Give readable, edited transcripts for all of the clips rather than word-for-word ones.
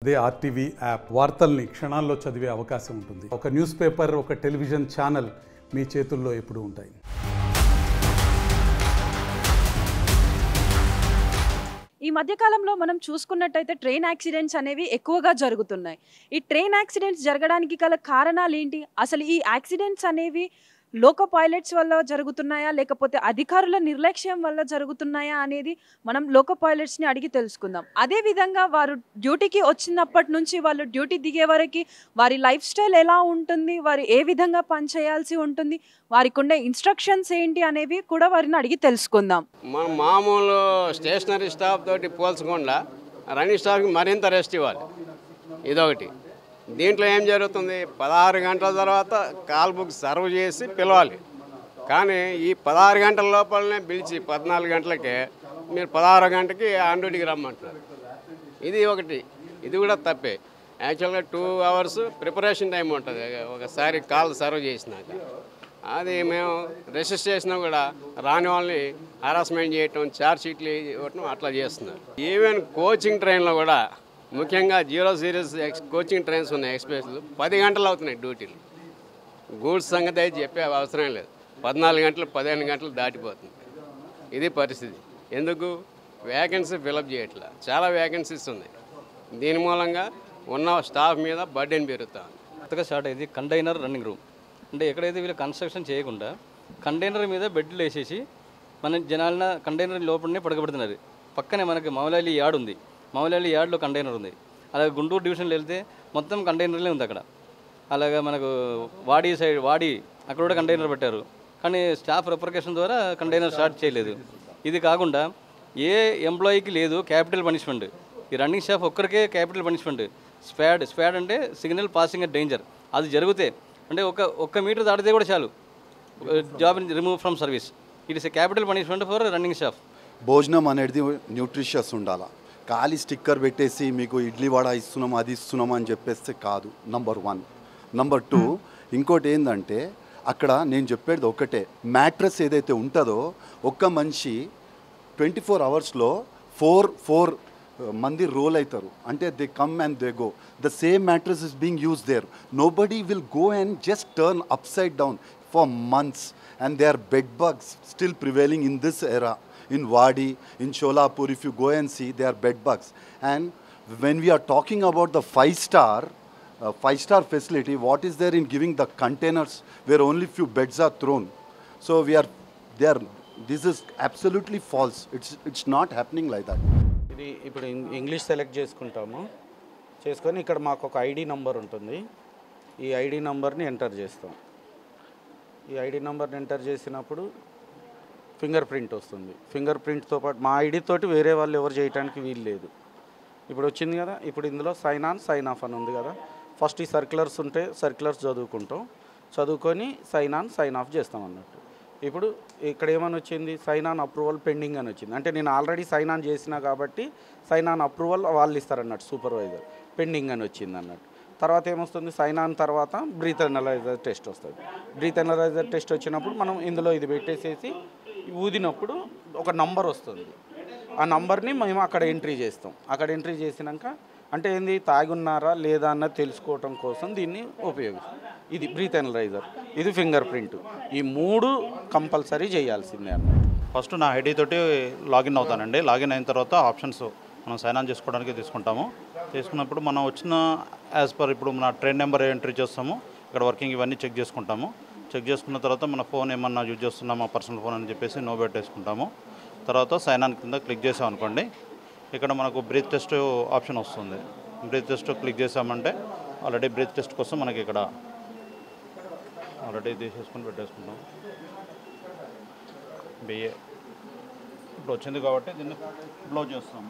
అదే RTV app వార్తల్ని క్షణాల్లో చదివే అవకాశం ఉంటుంది. ఒక న్యూస్ పేపర్, ఒక టెలివిజన్ ఛానల్ మీ చేతుల్లో ఎప్పుడూ ఉంటాయి. ఈ మధ్యకాలంలో మనం చూసుకున్నట్టయితే ట్రైన్ యాక్సిడెంట్స్ అనేవి ఎక్కువగా జరుగుతున్నాయి. ఈ ట్రైన్ యాక్సిడెంట్స్ జరగడానికి గల కారణాలు ఏంటి? అసలు ఈ యాక్సిడెంట్స్ అనేవి లోకో పైలట్స్ వల్ల జరుగుతున్నాయా, లేకపోతే అధికారుల నిర్లక్ష్యం వల్ల జరుగుతున్నాయా అనేది మనం లోకో పైలట్స్ని అడిగి తెలుసుకుందాం. అదేవిధంగా వారు డ్యూటీకి వచ్చినప్పటి నుంచి వాళ్ళు డ్యూటీ దిగే వరకు వారి లైఫ్ స్టైల్ ఎలా ఉంటుంది, వారు ఏ విధంగా పనిచేయాల్సి ఉంటుంది, వారికి ఉండే ఇన్స్ట్రక్షన్స్ ఏంటి అనేవి కూడా వారిని అడిగి తెలుసుకుందాం. మనం మామూలు స్టేషనరీ స్టాఫ్ తోటి పోల్చకుండా రన్నింగ్ స్టాఫ్కి మరింత రెస్ట్ ఇవ్వాలి. ఇదొకటి. దీంట్లో ఏం జరుగుతుంది, 16 గంటల తర్వాత కాల్ బుక్ సర్వ్ చేసి పిలవాలి. కానీ ఈ 16 గంటల లోపలనే పిలిచి 14 గంటలకే మీరు 16 గంటకి ఆన్ డ్యూటీకి రమ్మంటున్నారు. ఇది ఒకటి. ఇది కూడా తప్పే. యాక్చువల్గా 2 అవర్స్ ప్రిపరేషన్ టైం ఉంటుంది ఒకసారి కాల్ సర్వ్ చేసినాక. అది మేము రెసిస్ట్ చేసినా కూడా రాని వాళ్ళని హరాస్మెంట్ చేయటం, ఛార్జ్ షీట్లు ఇవ్వటం అట్లా చేస్తున్నారు. ఈవెన్ కోచింగ్ ట్రైన్లో కూడా ముఖ్యంగా 0 సీరీస్ కోచింగ్ ట్రైన్స్ ఉన్నాయి ఎక్స్ప్రెస్లు 10 గంటలు అవుతున్నాయి డ్యూటీలు. గూడ్స్ సంగతి అయితే చెప్పే అవసరం లేదు. 14 గంటలు 15 గంటలు దాటిపోతుంది. ఇది పరిస్థితి. ఎందుకు? వ్యాకెన్సీ ఫిలప్ చేయట్లా. చాలా వ్యాకెన్సీస్ ఉన్నాయి. దీని మూలంగా ఉన్న స్టాఫ్ మీద బర్డెన్ పెరుగుతుంది. కొత్తగా స్టార్ట్ అయింది కంటైనర్ రన్నింగ్ రూమ్. అంటే ఎక్కడైతే వీళ్ళు కన్స్ట్రక్షన్ చేయకుండా కంటైనర్ మీద బెడ్లు వేసేసి మన జనాలన కంటైనర్ లోపలనే పడకబెడుతున్నారు. పక్కనే మనకి మౌలాలి యార్డ్ ఉంది. మౌలాలి యార్డ్లో కంటైనర్ ఉంది. అలాగే గుంటూరు డివిజన్లో వెళ్తే మొత్తం కంటైనర్లే ఉంది అక్కడ. అలాగే మనకు వాడి సైడ్ అక్కడ కూడా కంటైనర్ పెట్టారు. కానీ స్టాఫ్ రిప్రకేషన్ ద్వారా కంటైనర్ స్టార్ట్ చేయలేదు. ఇది కాకుండా ఏ ఎంప్లాయీకి లేదు క్యాపిటల్ పనిష్మెంట్. ఈ రన్నింగ్ స్టాఫ్ ఒక్కరికే క్యాపిటల్ పనిష్మెంట్. స్పాడ్ అంటే సిగ్నల్ పాసింగ్ అట్ డేంజర్. అది జరిగితే అంటే ఒక్క మీటర్ దాటితే కూడా చాలు, job remove from service. It is a capital punishment for running staff. భోజనం అనేది న్యూట్రిషియస్ ఉండాలా. ఖాళీ స్టిక్కర్ పెట్టేసి మీకు ఇడ్లీ వడ ఇస్తున్నాం, అది ఇస్తున్నాం అని చెప్పేస్తే కాదు. నంబర్ 1. నంబర్ 2, ఇంకోటి ఏంటంటే అక్కడ నేను చెప్పేది ఒకటే, మ్యాట్రస్ ఏదైతే ఉంటుందో ఒక్క మనిషి 24 అవర్స్లో 4 మంది రోల్ అవుతారు. అంటే they come and they go. The same mattress is being use their. Nobody will go and just turn up side down for months. And they are bed bugs still prevailing in this era. In Wadi, in Sholapur, if you go and see, they are bed bugs. And when we are talking about the 5-star facility, what is there in giving the containers where only few beds are thrown? So this is absolutely false. It's not happening like that. ఇది ఇప్పుడు English select చేసుకొని ఇక్కడ మాకు ఒక ID number ఉంటుంది. ఈ ID నంబర్ని enter చేస్తాం. ఈ ఐడి నంబర్ని ఎంటర్ చేసినప్పుడు ఫింగర్ ప్రింట్ వస్తుంది. ఫింగర్ ప్రింట్తో పాటు మా ఐడి తోటి వేరే వాళ్ళు ఎవరు చేయడానికి వీలు లేదు. ఇప్పుడు వచ్చింది కదా, ఇప్పుడు ఇందులో సైన్ ఆన్ సైన్ ఆఫ్ అని ఉంది కదా. ఫస్ట్ ఈ సర్క్యులర్స్ ఉంటే సర్క్యులర్స్ చదువుకొని సైన్ ఆన్ సైన్ ఆఫ్ చేస్తాం అన్నట్టు. ఇప్పుడు ఇక్కడ ఏమని వచ్చింది, సైన్ ఆన్ అప్రూవల్ పెండింగ్ అని వచ్చింది. అంటే నేను ఆల్రెడీ సైన్ ఆన్ చేసినా కాబట్టి సైన్ ఆన్ అప్రూవల్ వాళ్ళు ఇస్తారన్నట్టు, సూపర్వైజర్. పెండింగ్ అని వచ్చింది అన్నట్టు. తర్వాత ఏమొస్తుంది, సైన్ ఆన్ తర్వాత బ్రీత్ అనలైజర్ టెస్ట్ వస్తుంది. బ్రీత్ అనలైజర్ టెస్ట్ వచ్చినప్పుడు మనం ఇందులో ఇది పెట్టేసేసి ఊదినప్పుడు ఒక నంబర్ వస్తుంది. ఆ నంబర్ని మేము అక్కడ ఎంట్రీ చేస్తాం. అక్కడ ఎంట్రీ చేసినాక అంటే ఏంది, తాగి ఉన్నారా లేదా అన్నది తెలుసుకోవటం కోసం దీన్ని ఉపయోగిస్తాం. ఇది బ్రీత్ అనలైజర్, ఇది ఫింగర్ ప్రింట్. ఈ 3 కంపల్సరీ చేయాల్సిందే అన్నమాట. ఫస్ట్ నా ఐడి తోటి లాగిన్ అవుతానండి. లాగిన్ అయిన తర్వాత ఆప్షన్స్ మనం సైన్ ఆన్ చేసుకోవడానికి తీసుకుంటాము. తీసుకున్నప్పుడు మనం వచ్చిన యాజ్ పర్ ఇప్పుడు మన ట్రైన్ నెంబర్ ఎంట్రీ చేస్తాము. ఇక్కడ వర్కింగ్ ఇవన్నీ చెక్ చేసుకుంటాము. చెక్ చేసుకున్న తర్వాత మన ఫోన్ ఏమన్నా యూజ్ చేస్తున్నామా పర్సనల్ ఫోన్ అని చెప్పేసి నో పెట్టేసుకుంటాము. తర్వాత సైన్ ఆన్ కింద క్లిక్ చేసాం అనుకోండి, ఇక్కడ మనకు బ్రీత్ టెస్ట్ ఆప్షన్ వస్తుంది. బ్రీత్ టెస్ట్ క్లిక్ చేసామంటే ఆల్రెడీ బ్రీత్ టెస్ట్ కోసం మనకి ఇక్కడ ఆల్రెడీ తీసేసుకొని పెట్టేసుకుంటాం. బిఏ ఇప్పుడు వచ్చింది కాబట్టి దీన్ని బ్లో చేస్తాం.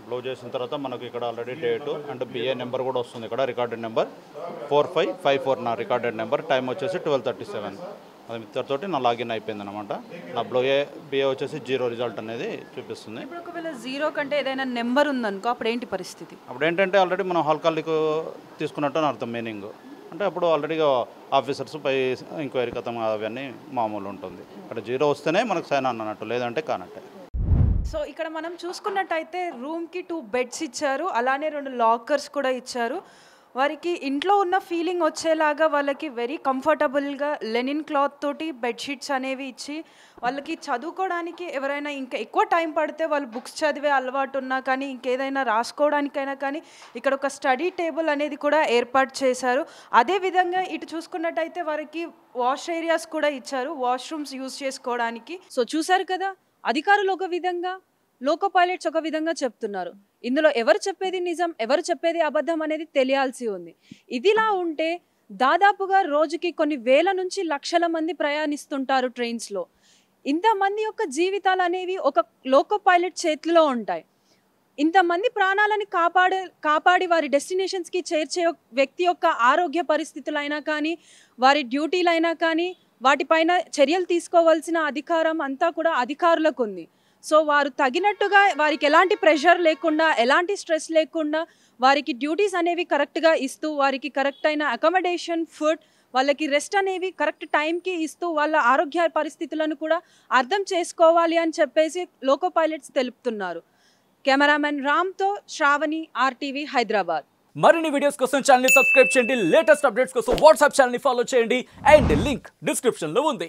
బ్లో చేసిన తర్వాత మనకు ఇక్కడ already date and B A number కూడా వస్తుంది. ఇక్కడ రికార్డెడ్ నెంబర్ 4554 నా రికార్డెడ్ నెంబర్. టైం వచ్చేసి 12:37. అది మిత్రుతోటి నా లాగిన్ అయిపోయింది అనమాట. నా బిఏ వచ్చేసి 0 రిజల్ట్ అనేది చూపిస్తుంది. ఒకవేళ 0 కంటే ఏదైనా నెంబర్ ఉందనుకో అప్పుడు ఏంటి పరిస్థితి? అప్పుడు ఏంటంటే ఆల్రెడీ మనం ఆల్కహాలిక్ తీసుకున్నట్టు అని అర్థం. మీనింగ్ అంటే అంటే అప్పుడు ఆల్రెడీగా ఆఫీసర్స్ పై ఎంక్వైరీ కథం అవన్నీ మామూలు ఉంటుంది. అక్కడ 0 వస్తేనే మనకు సైన్ అన్నట్టు, లేదంటే కానట్టే. సో ఇక్కడ మనం చూసుకున్నట్టయితే రూమ్కి 2 బెడ్స్ ఇచ్చారు, అలానే 2 లాకర్స్ కూడా ఇచ్చారు. వారికి ఇంట్లో ఉన్న ఫీలింగ్ వచ్చేలాగా వాళ్ళకి వెరీ కంఫర్టబుల్గా లెనిన్ క్లాత్ తోటి బెడ్షీట్స్ అనేవి ఇచ్చి, వాళ్ళకి చదువుకోవడానికి ఎవరైనా ఇంకా ఎక్కువ టైం పడితే వాళ్ళు బుక్స్ చదివే అలవాటు ఉన్నా కానీ ఇంకేదైనా రాసుకోవడానికైనా కానీ ఇక్కడ ఒక స్టడీ టేబుల్ అనేది కూడా ఏర్పాటు చేశారు. అదేవిధంగా ఇటు చూసుకున్నట్టయితే వారికి వాష్ ఏరియాస్ కూడా ఇచ్చారు, వాష్రూమ్స్ యూజ్ చేసుకోవడానికి. సో చూసారు కదా, అధికారులు ఒక విధంగా, లోకో పైలట్స్ ఒక విధంగా చెప్తున్నారు. ఇందులో ఎవరు చెప్పేది నిజం, ఎవరు చెప్పేది అబద్ధం అనేది తెలియాల్సి ఉంది. ఇదిలా ఉంటే దాదాపుగా రోజుకి కొన్ని వేల నుంచి లక్షల మంది ప్రయాణిస్తుంటారు ట్రైన్స్లో. ఇంతమంది యొక్క జీవితాలు అనేవి ఒక లోకో పైలట్ చేతిలో ఉంటాయి. ఇంతమంది ప్రాణాలని కాపాడి వారి డెస్టినేషన్స్కి చేర్చే వ్యక్తి యొక్క ఆరోగ్య పరిస్థితులైనా కానీ, వారి డ్యూటీలైనా కానీ, వాటిపైన చర్యలు తీసుకోవాల్సిన అధికారం అంతా కూడా అధికారులకు ఉంది. సో వారు తగినట్టుగా వారికి ఎలాంటి ప్రెషర్ లేకుండా, ఎలాంటి స్ట్రెస్ లేకుండా వారికి డ్యూటీస్ అనేవి కరెక్ట్గా ఇస్తూ, వారికి కరెక్ట్ అయిన అకామిడేషన్, ఫుడ్, వాళ్ళకి రెస్ట్ అనేవి కరెక్ట్ టైంకి ఇస్తూ వాళ్ళ ఆరోగ్య పరిస్థితులను కూడా అర్థం చేసుకోవాలి అని చెప్పేసి లోకో పైలట్స్ తెలుపుతున్నారు. కెమెరామెన్ రామ్తో శ్రావణి, RTV హైదరాబాద్. మరిన్ని వీడియోస్ కోసం ఛానల్ ని సబ్స్క్రైబ్ చేయండి, లేటెస్ట్ అప్డేట్స్ కోసం వాట్సాప్ ఛానల్ ని ఫాలో చేయండి, అండ్ లింక్ డిస్క్రిప్షన్ లో ఉంది.